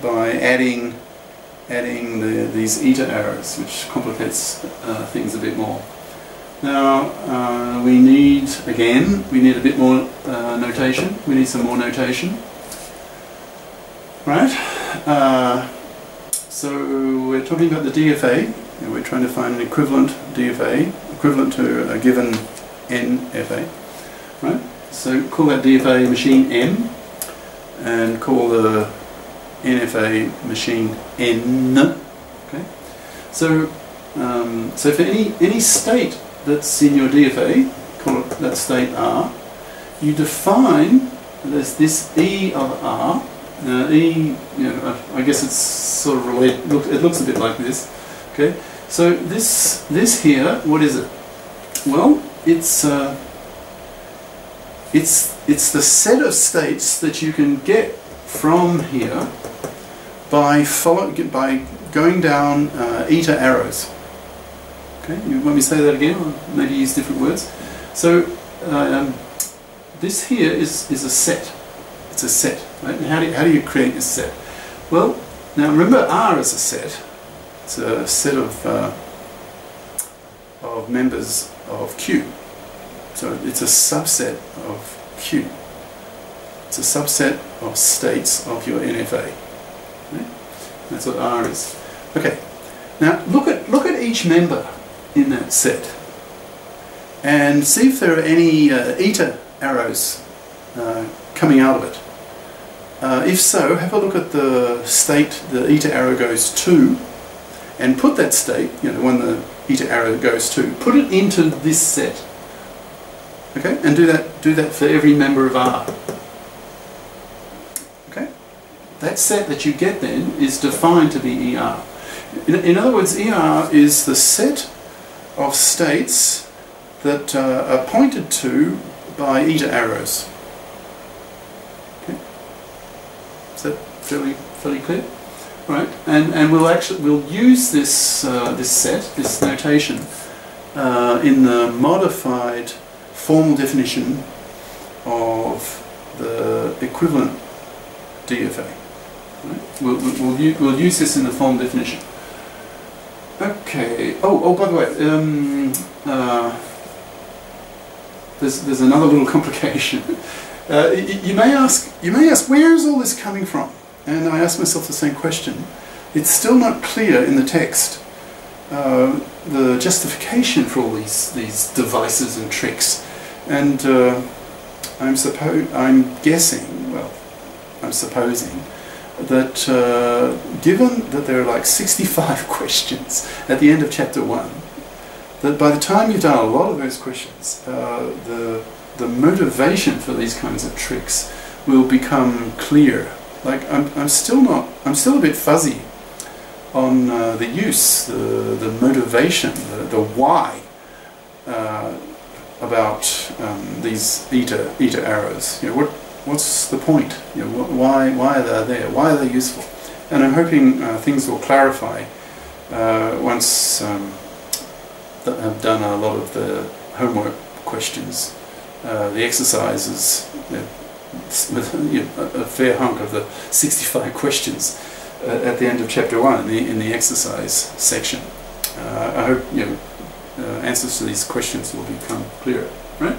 by adding these eta arrows, which complicates things a bit more. Now we need a bit more notation. We need some more notation, right? So we're talking about the DFA. And we're trying to find an equivalent DFA, equivalent to a given NFA, right? So call that DFA machine M, and call the NFA machine N. Okay. So so for any state that's in your DFA, call it that state R. You define this E of R. Now E, I guess it's sort of related. It looks a bit like this. Okay. So this here, what is it? Well, it's the set of states that you can get from here by going down eta arrows. Okay, you want me to say that again, or maybe use different words? So this here is a set. It's a set, right? And how do you create this set? Well, now remember R is a set. It's a set of members of Q. So it's a subset of Q. It's a subset of states of your NFA. Right? That's what R is. Okay. Now look at each member in that set, and see if there are any eta arrows coming out of it. If so, have a look at the state the eta arrow goes to, and put that state, when the eta arrow goes to, put it into this set. Okay, and do that for every member of R. Okay, that set that you get then is defined to be ER. In other words, ER is the set of states that are pointed to by eta arrows. Okay, is that fairly clear? Right, and we'll use this this set, this notation, in the modified formal definition of the equivalent DFA. Right? We'll use this in the formal definition. Okay. Oh, by the way, there's another little complication. You may ask, where is all this coming from? And I asked myself the same question. It's still not clear in the text the justification for all these devices and tricks. And I'm supposing that given that there are like 65 questions at the end of chapter 1, that by the time you've done a lot of those questions, the motivation for these kinds of tricks will become clear. Like I'm still a bit fuzzy on the use, the motivation, the why about these eta arrows. What's the point? Why are they there? Why are they useful? And I'm hoping things will clarify once that I've done a lot of the homework questions, the exercises. With a fair hunk of the 65 questions at the end of chapter 1 in the exercise section. I hope answers to these questions will become clearer. Right?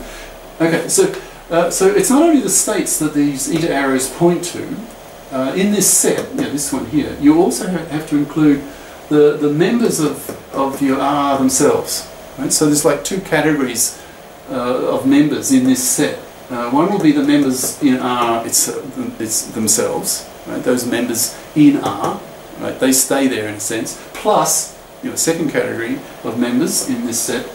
Okay, so it's not only the states that these eta arrows point to. In this set, this one here, you also have to include the members of your R themselves. Right? So there's like two categories of members in this set. One will be the members in R it's themselves, right? Those members in R, right? They stay there in a sense, plus second category of members in this set,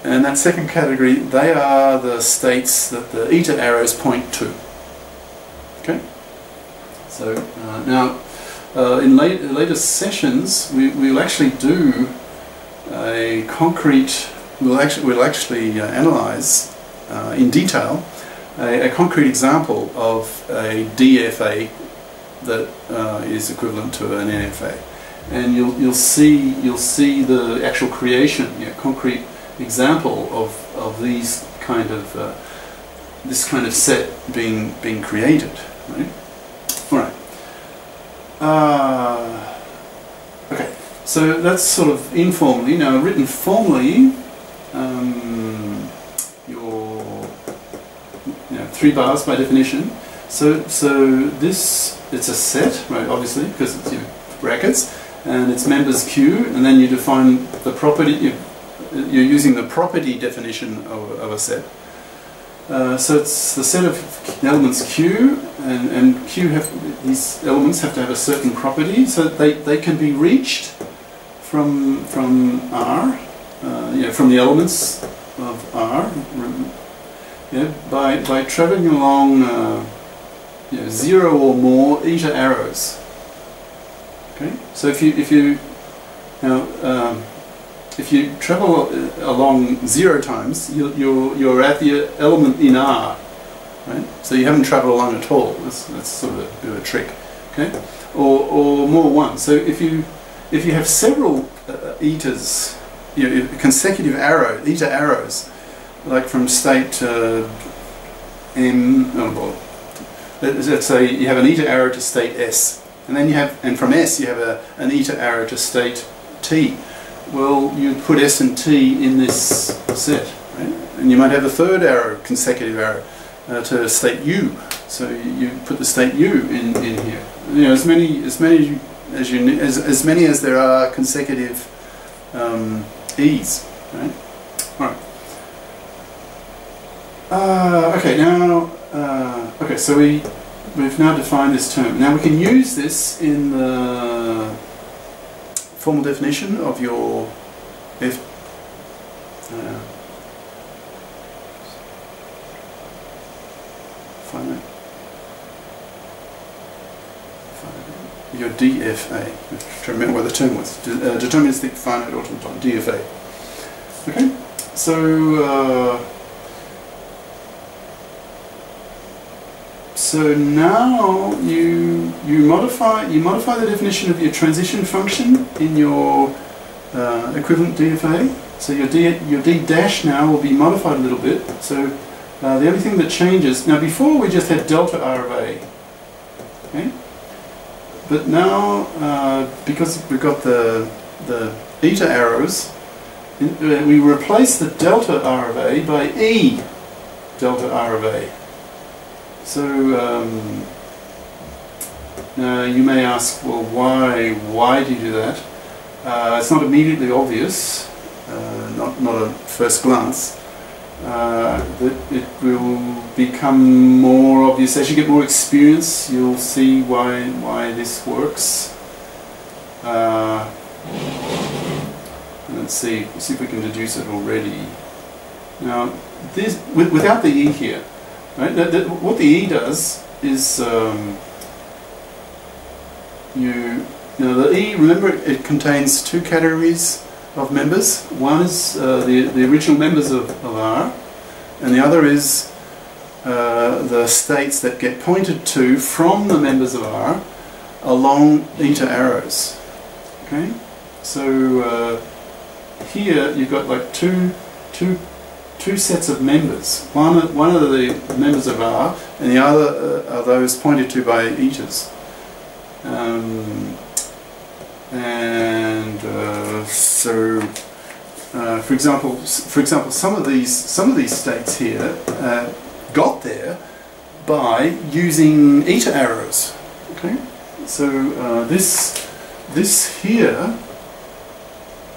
and that second category, they are the states that the eta arrows point to. Okay? So now in later sessions we'll actually do a concrete, we'll actually analyze in detail a concrete example of a DFA that is equivalent to an NFA, and you'll see the actual creation, concrete example of these kind of this kind of set being created. Right? All right. Okay, so that's sort of informally. Now, written formally, your 3 bars by definition. So this, it's a set, right? Obviously, because it's brackets, and it's members Q, and then you define the property. You're using the property definition of a set. So it's the set of elements Q, and Q these elements have to have a certain property, so they can be reached from R, from the elements of R, by traveling along 0 or more eta arrows. Okay, so if you travel along 0 times, you're at the element in R, right? So you haven't travelled along at all. That's sort of a bit of a trick, okay? Or more 1. So if you have several etas, consecutive eta arrows, like from state M. Let's say you have an eta arrow to state S, and then from S you have an eta arrow to state T. Well, you put S and T in this set, right? And you might have a 3rd arrow, consecutive arrow, to state U. So you put the state U in here. As many as there are consecutive E's, right? All right. Okay. Now, so we've now defined this term. Now we can use this in the formal definition of your your DFA. To remember what the term was. Deterministic finite automaton, DFA. Okay, so now you modify the definition of your transition function in your equivalent DFA. So your D dash now will be modified a little bit. So the only thing that changes now, before we just had delta R of A. Okay, but now because we've got the eta arrows, we replace the delta R of A by E delta R of A. So you may ask, well, why do you do that? It's not immediately obvious, not at first glance. That it will become more obvious as you get more experience. You'll see why this works. Let's see if we can deduce it already. Now, this without the E here. Right? What the E does is the E, remember, it contains 2 categories of members. One is the original members of R, and the other is the states that get pointed to from the members of R along eta arrows. Okay, so here you've got like two sets of members. One are the members of R, and the other are those pointed to by etas. For example, some of these states here got there by using eta arrows. Okay, so this here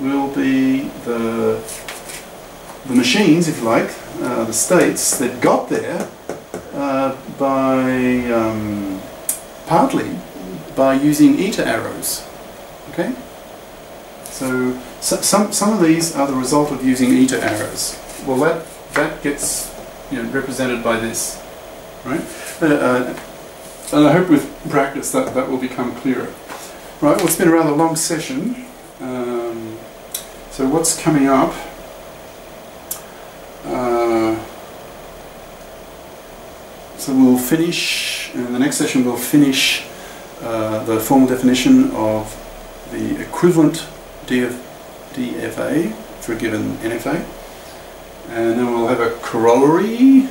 will be the machines, if you like, the states that got there partly by using eta arrows. Okay, so some of these are the result of using eta arrows. Well, that gets represented by this, right? And I hope with practice that will become clearer. Right. Well, it's been a rather long session. So what's coming up? So we'll finish, in the next session we'll finish the formal definition of the equivalent DFA for a given NFA, and then we'll have a corollary.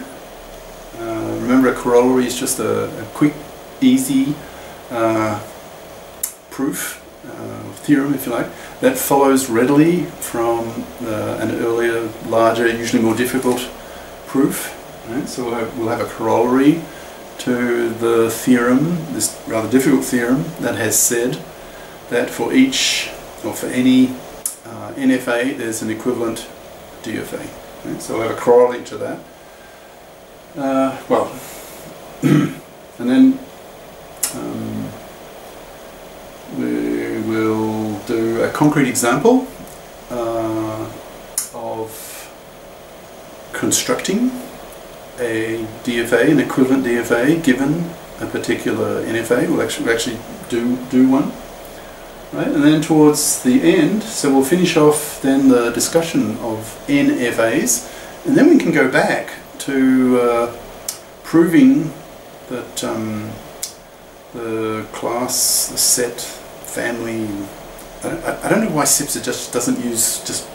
Remember, a corollary is just a quick, easy proof, theorem if you like, that follows readily from an earlier, larger, usually more difficult proof. Right? So we'll have a corollary to the theorem, this rather difficult theorem that has said that for each, or for any NFA, there's an equivalent DFA. Right? So we'll have a corollary to that. Well, and then we will do a concrete example of constructing a DFA, an equivalent DFA, given a particular NFA. We'll actually do one. Right? And then towards the end, so we'll finish off then the discussion of NFAs, and then we can go back to proving that the class, the set, family, I don't know why Sipser just doesn't use just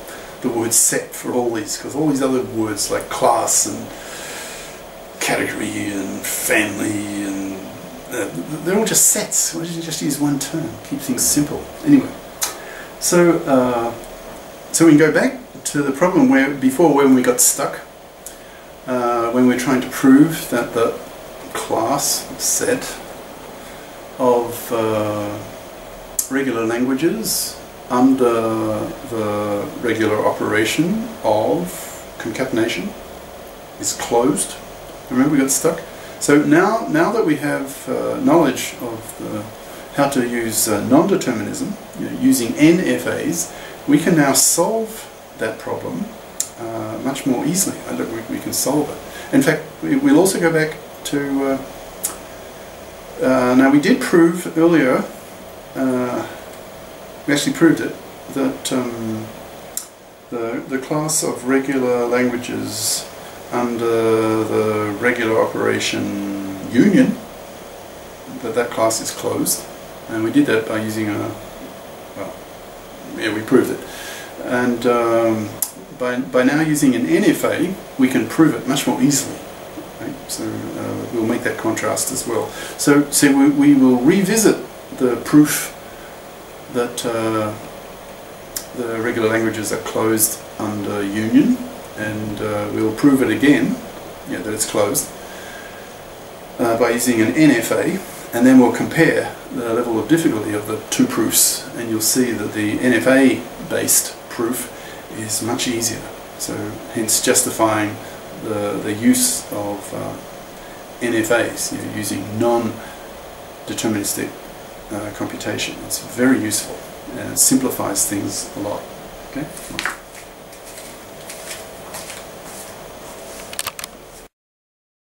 the word set for all these, because all these other words like class and category and family and they're all just sets. Why don't you just use one term? Keep things simple. Anyway, so so we can go back to the problem where when we got stuck, when we're trying to prove that the class set of regular languages under the regular operation of concatenation is closed. Remember, we got stuck. So now that we have knowledge of how to use non-determinism, using NFAs, we can now solve that problem much more easily. We can solve it. In fact, we'll also go back to now we did prove earlier, we actually proved it, that the class of regular languages under the regular operation union, that class is closed, and we did that by using we proved it, and by now using an NFA we can prove it much more easily. Right? So we'll make that contrast as well. So we will revisit the proof that the regular languages are closed under union, and we'll prove it again, that it's closed, by using an NFA, and then we'll compare the level of difficulty of the two proofs, and you'll see that the NFA based proof is much easier, so hence justifying the use of NFAs, using non-deterministic computation. It's very useful and it simplifies things a lot. Okay?